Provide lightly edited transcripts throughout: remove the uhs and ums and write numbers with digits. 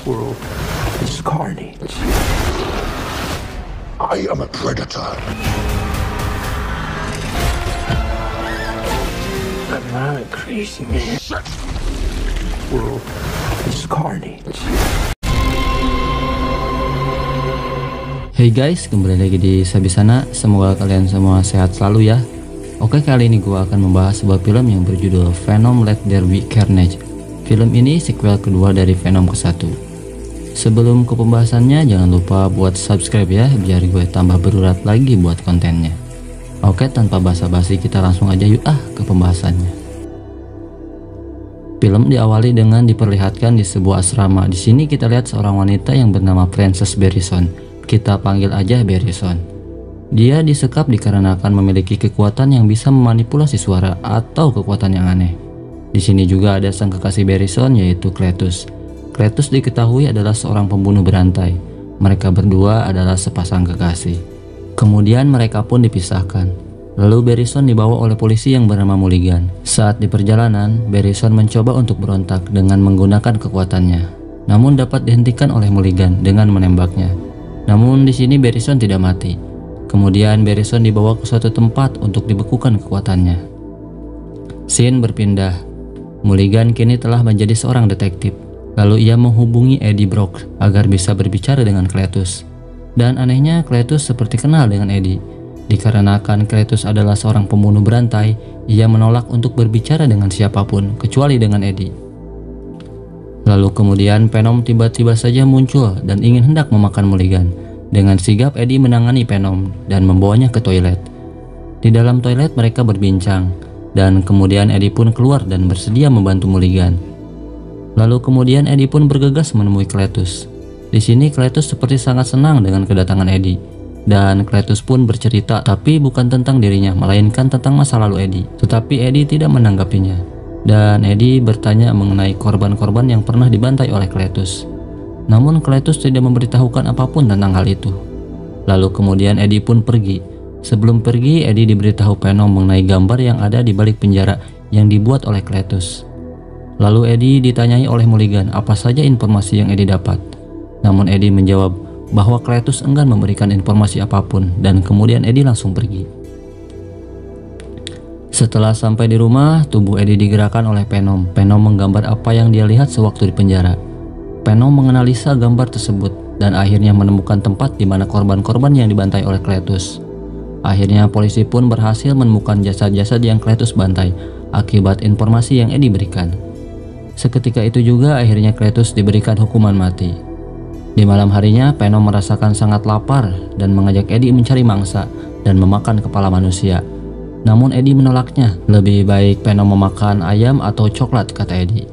world is carnage. I am a predator. I'm not a crazy man. World is carnage. Hey guys, kembali lagi di Sabisana. Semoga kalian semua sehat selalu ya. Oke, kali ini gue akan membahas sebuah film yang berjudul Venom Let There Be Carnage. Film ini sequel kedua dari Venom ke-1. Sebelum ke pembahasannya, jangan lupa buat subscribe ya, biar gue tambah berurat lagi buat kontennya. Oke, tanpa basa-basi kita langsung aja yuk ke pembahasannya. Film diawali dengan diperlihatkan di sebuah asrama. Di sini kita lihat seorang wanita yang bernama Frances Barrison. Kita panggil aja Barrison. Dia disekap dikarenakan memiliki kekuatan yang bisa memanipulasi suara atau kekuatan yang aneh. Di sini juga ada sang kekasih Barrison, yaitu Cletus. Cletus diketahui adalah seorang pembunuh berantai. Mereka berdua adalah sepasang kekasih. Kemudian mereka pun dipisahkan. Lalu Barrison dibawa oleh polisi yang bernama Mulligan. Saat di perjalanan, Barrison mencoba untuk berontak dengan menggunakan kekuatannya. Namun dapat dihentikan oleh Mulligan dengan menembaknya. Namun di sini Barrison tidak mati. Kemudian Barrison dibawa ke suatu tempat untuk dibekukan kekuatannya. Scene berpindah. Mulligan kini telah menjadi seorang detektif. Lalu ia menghubungi Eddie Brock agar bisa berbicara dengan Cletus. Dan anehnya Cletus seperti kenal dengan Eddie. Dikarenakan Cletus adalah seorang pembunuh berantai, ia menolak untuk berbicara dengan siapapun kecuali dengan Eddie. Lalu kemudian Venom tiba-tiba saja muncul dan ingin hendak memakan Mulligan. Dengan sigap Eddie menangani Venom dan membawanya ke toilet. Di dalam toilet mereka berbincang, dan kemudian Eddie pun keluar dan bersedia membantu Mulligan. Lalu kemudian Eddie pun bergegas menemui Cletus. Di sini Cletus seperti sangat senang dengan kedatangan Eddie, dan Cletus pun bercerita, tapi bukan tentang dirinya, melainkan tentang masa lalu Eddie. Tetapi Eddie tidak menanggapinya. Dan Eddie bertanya mengenai korban-korban yang pernah dibantai oleh Cletus. Namun Cletus tidak memberitahukan apapun tentang hal itu. Lalu kemudian Eddie pun pergi. Sebelum pergi, Eddie diberitahu Venom mengenai gambar yang ada di balik penjara yang dibuat oleh Cletus. Lalu Eddie ditanyai oleh Mulligan apa saja informasi yang Eddie dapat. Namun Eddie menjawab bahwa Cletus enggan memberikan informasi apapun, dan kemudian Eddie langsung pergi. Setelah sampai di rumah, tubuh Eddie digerakkan oleh Venom. Venom menggambar apa yang dia lihat sewaktu di penjara. Venom menganalisa gambar tersebut dan akhirnya menemukan tempat di mana korban-korban yang dibantai oleh Cletus. Akhirnya polisi pun berhasil menemukan jasad-jasad yang Cletus bantai akibat informasi yang Eddie berikan. Seketika itu juga akhirnya Cletus diberikan hukuman mati. Di malam harinya, Venom merasakan sangat lapar dan mengajak Eddie mencari mangsa dan memakan kepala manusia. Namun Eddie menolaknya. Lebih baik Venom memakan ayam atau coklat, kata Eddie.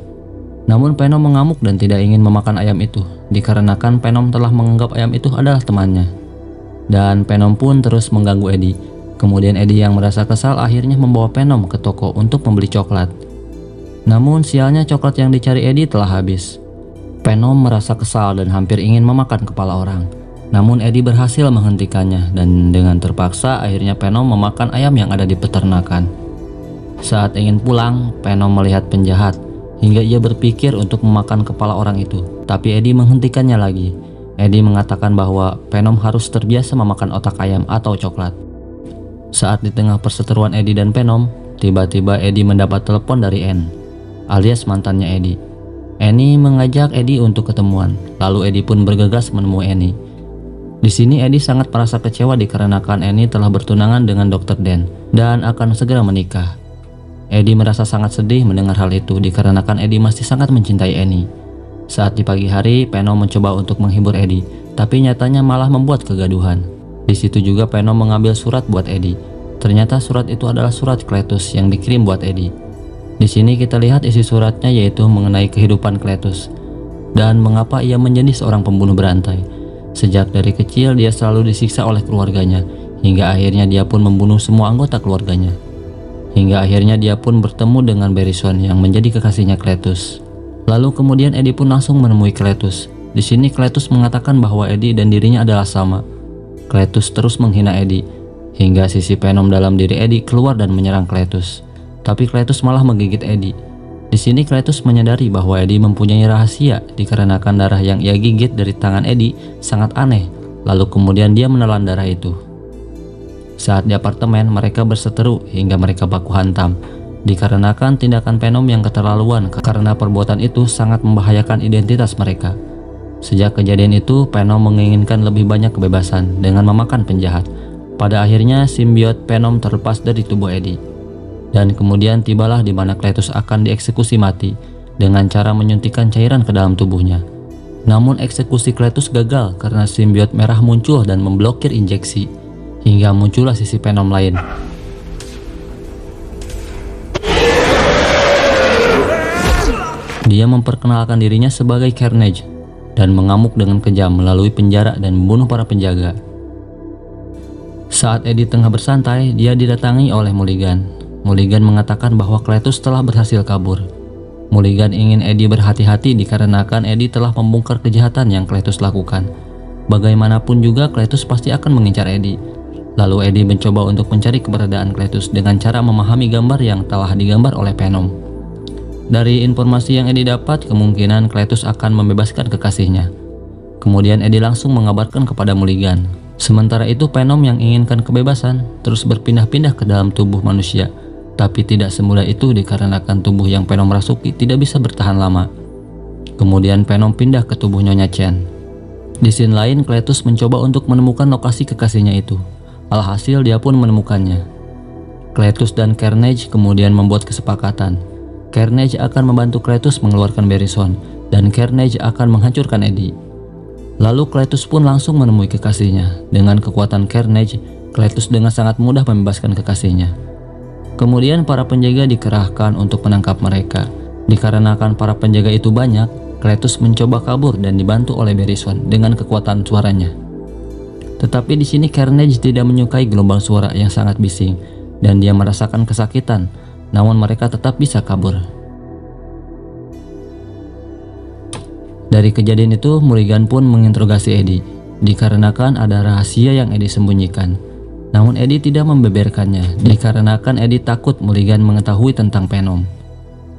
Namun Venom mengamuk dan tidak ingin memakan ayam itu, dikarenakan Venom telah menganggap ayam itu adalah temannya. Dan Venom pun terus mengganggu Eddie. Kemudian Eddie yang merasa kesal akhirnya membawa Venom ke toko untuk membeli coklat. Namun sialnya coklat yang dicari Eddie telah habis. Venom merasa kesal dan hampir ingin memakan kepala orang. Namun Eddie berhasil menghentikannya, dan dengan terpaksa akhirnya Venom memakan ayam yang ada di peternakan. Saat ingin pulang, Venom melihat penjahat hingga ia berpikir untuk memakan kepala orang itu, tapi Eddie menghentikannya lagi. Eddie mengatakan bahwa Venom harus terbiasa memakan otak ayam atau coklat. Saat di tengah perseteruan Eddie dan Venom, tiba-tiba Eddie mendapat telepon dari Anne, alias mantannya Eddie. Annie mengajak Eddie untuk ketemuan, lalu Eddie pun bergegas menemui Annie. Di sini Eddie sangat merasa kecewa dikarenakan Annie telah bertunangan dengan Dr. Dan akan segera menikah. Eddie merasa sangat sedih mendengar hal itu dikarenakan Eddie masih sangat mencintai Annie. Saat di pagi hari, Venom mencoba untuk menghibur Eddie, tapi nyatanya malah membuat kegaduhan. Di situ juga Venom mengambil surat buat Eddie. Ternyata surat itu adalah surat Cletus yang dikirim buat Eddie. Di sini kita lihat isi suratnya, yaitu mengenai kehidupan Cletus dan mengapa ia menjadi seorang pembunuh berantai. Sejak dari kecil dia selalu disiksa oleh keluarganya, hingga akhirnya dia pun membunuh semua anggota keluarganya. Hingga akhirnya dia pun bertemu dengan Barrison yang menjadi kekasihnya Cletus. Lalu kemudian Eddie pun langsung menemui Cletus. Di sini Cletus mengatakan bahwa Eddie dan dirinya adalah sama. Cletus terus menghina Eddie, hingga sisi Venom dalam diri Eddie keluar dan menyerang Cletus. Tapi Cletus malah menggigit Eddie. Di Di sini Cletus menyadari bahwa Eddie mempunyai rahasia dikarenakan darah yang ia gigit dari tangan Eddie sangat aneh. Lalu kemudian dia menelan darah itu. Saat di apartemen, mereka berseteru hingga mereka baku hantam dikarenakan tindakan Venom yang keterlaluan, karena perbuatan itu sangat membahayakan identitas mereka. Sejak kejadian itu, Venom menginginkan lebih banyak kebebasan dengan memakan penjahat. Pada akhirnya simbiot Venom terlepas dari tubuh Eddie. Dan kemudian tibalah di mana Cletus akan dieksekusi mati dengan cara menyuntikkan cairan ke dalam tubuhnya. Namun eksekusi Cletus gagal karena simbiot merah muncul dan memblokir injeksi, hingga muncullah sisi Venom lain. Dia memperkenalkan dirinya sebagai Carnage dan mengamuk dengan kejam melalui penjara dan membunuh para penjaga. Saat Eddie tengah bersantai, dia didatangi oleh Mulligan. Mulligan mengatakan bahwa Cletus telah berhasil kabur. Mulligan ingin Eddie berhati-hati dikarenakan Eddie telah membongkar kejahatan yang Cletus lakukan. Bagaimanapun juga Cletus pasti akan mengincar Eddie. Lalu Eddie mencoba untuk mencari keberadaan Cletus dengan cara memahami gambar yang telah digambar oleh Venom. Dari informasi yang Eddie dapat, kemungkinan Cletus akan membebaskan kekasihnya. Kemudian Eddie langsung mengabarkan kepada Mulligan. Sementara itu Venom yang inginkan kebebasan terus berpindah-pindah ke dalam tubuh manusia. Tapi tidak semudah itu dikarenakan tubuh yang Venom rasuki tidak bisa bertahan lama. Kemudian Venom pindah ke tubuh Nyonya Chen. Di scene lain, Cletus mencoba untuk menemukan lokasi kekasihnya itu. Alhasil dia pun menemukannya. Cletus dan Carnage kemudian membuat kesepakatan. Carnage akan membantu Cletus mengeluarkan Barrison dan Carnage akan menghancurkan Eddie. Lalu Cletus pun langsung menemui kekasihnya. Dengan kekuatan Carnage, Cletus dengan sangat mudah membebaskan kekasihnya. Kemudian para penjaga dikerahkan untuk menangkap mereka. Dikarenakan para penjaga itu banyak, Cletus mencoba kabur dan dibantu oleh Barrison dengan kekuatan suaranya. Tetapi di sini Carnage tidak menyukai gelombang suara yang sangat bising dan dia merasakan kesakitan, namun mereka tetap bisa kabur. Dari kejadian itu, Mulligan pun menginterogasi Eddie, dikarenakan ada rahasia yang Eddie sembunyikan. Namun Eddie tidak membeberkannya, dikarenakan Eddie takut Mulligan mengetahui tentang Venom.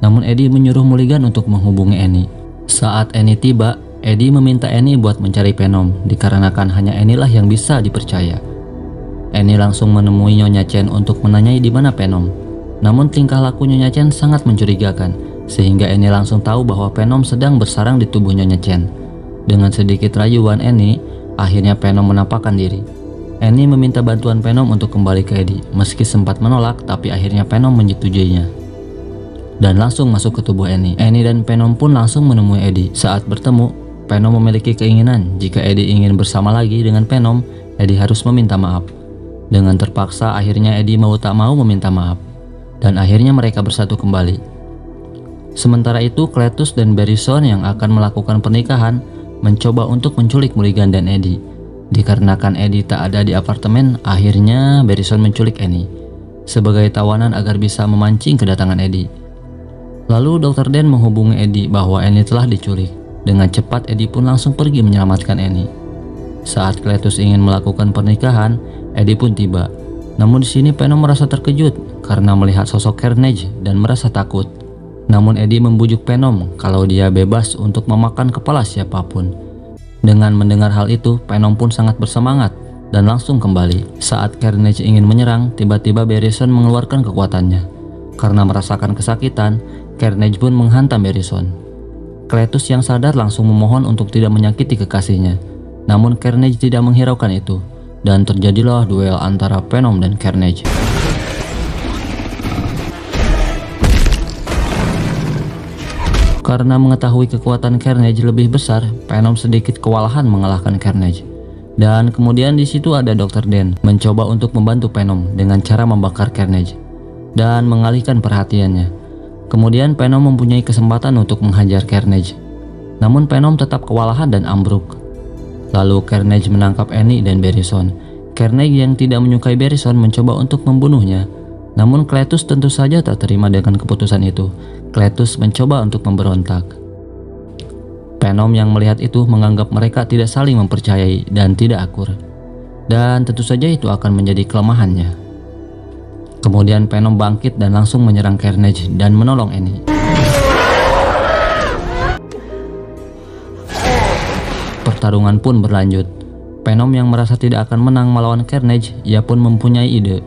Namun Eddie menyuruh Mulligan untuk menghubungi Annie. Saat Annie tiba, Eddie meminta Annie buat mencari Venom, dikarenakan hanya Annie lah yang bisa dipercaya. Annie langsung menemui Nyonya Chen untuk menanyai di mana Venom. Namun tingkah laku Nyonya Chen sangat mencurigakan, sehingga Annie langsung tahu bahwa Venom sedang bersarang di tubuh Nyonya Chen. Dengan sedikit rayuan Annie, akhirnya Venom menampakkan diri. Annie meminta bantuan Venom untuk kembali ke Eddie. Meski sempat menolak, tapi akhirnya Venom menyetujuinya dan langsung masuk ke tubuh Annie. Annie dan Venom pun langsung menemui Eddie. Saat bertemu, Venom memiliki keinginan jika Eddie ingin bersama lagi dengan Venom, Eddie harus meminta maaf. Dengan terpaksa, akhirnya Eddie mau tak mau meminta maaf, dan akhirnya mereka bersatu kembali. Sementara itu, Cletus dan Barrison yang akan melakukan pernikahan mencoba untuk menculik Mulligan dan Eddie. Dikarenakan Eddie tak ada di apartemen, akhirnya Barrison menculik Annie sebagai tawanan agar bisa memancing kedatangan Eddie. Lalu Dr. Dan menghubungi Eddie bahwa Annie telah diculik. Dengan cepat Eddie pun langsung pergi menyelamatkan Annie. Saat Cletus ingin melakukan pernikahan, Eddie pun tiba. Namun di sini Venom merasa terkejut karena melihat sosok Carnage dan merasa takut. Namun Eddie membujuk Venom kalau dia bebas untuk memakan kepala siapapun. Dengan mendengar hal itu, Venom pun sangat bersemangat dan langsung kembali. Saat Carnage ingin menyerang, tiba-tiba Barrison mengeluarkan kekuatannya. Karena merasakan kesakitan, Carnage pun menghantam Barrison. Cletus yang sadar langsung memohon untuk tidak menyakiti kekasihnya. Namun Carnage tidak menghiraukan itu, dan terjadilah duel antara Venom dan Carnage. Karena mengetahui kekuatan Carnage lebih besar, Venom sedikit kewalahan mengalahkan Carnage. Dan kemudian di situ ada Dr. Dan mencoba untuk membantu Venom dengan cara membakar Carnage dan mengalihkan perhatiannya. Kemudian Venom mempunyai kesempatan untuk menghajar Carnage. Namun Venom tetap kewalahan dan ambruk. Lalu Carnage menangkap Annie dan Barrison. Carnage yang tidak menyukai Barrison mencoba untuk membunuhnya. Namun Cletus tentu saja tak terima dengan keputusan itu. Cletus mencoba untuk memberontak. Venom yang melihat itu menganggap mereka tidak saling mempercayai dan tidak akur. Dan tentu saja itu akan menjadi kelemahannya. Kemudian Venom bangkit dan langsung menyerang Carnage dan menolong Annie. Pertarungan pun berlanjut. Venom yang merasa tidak akan menang melawan Carnage, ia pun mempunyai ide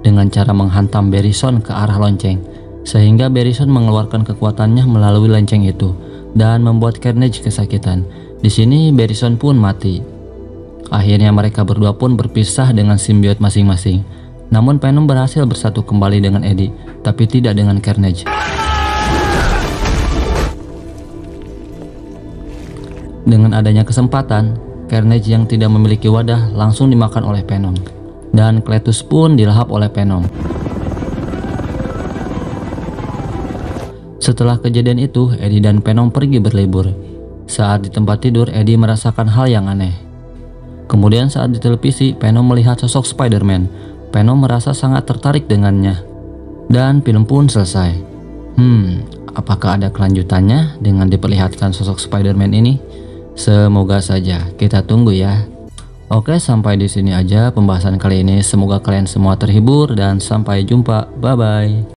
dengan cara menghantam Barrison ke arah lonceng, sehingga Barrison mengeluarkan kekuatannya melalui lonceng itu dan membuat Carnage kesakitan. Di sini Barrison pun mati. Akhirnya mereka berdua pun berpisah dengan simbiot masing-masing. Namun Venom berhasil bersatu kembali dengan Eddie, tapi tidak dengan Carnage. Dengan adanya kesempatan, Carnage yang tidak memiliki wadah langsung dimakan oleh Venom, dan Cletus pun dilahap oleh Venom. Setelah kejadian itu, Eddie dan Venom pergi berlibur. Saat di tempat tidur, Eddie merasakan hal yang aneh. Kemudian saat di televisi, Venom melihat sosok Spider-Man. Venom merasa sangat tertarik dengannya, dan film pun selesai. Apakah ada kelanjutannya dengan diperlihatkan sosok Spider-Man ini? Semoga saja, kita tunggu ya. Oke, sampai di sini aja pembahasan kali ini. Semoga kalian semua terhibur dan sampai jumpa. Bye bye.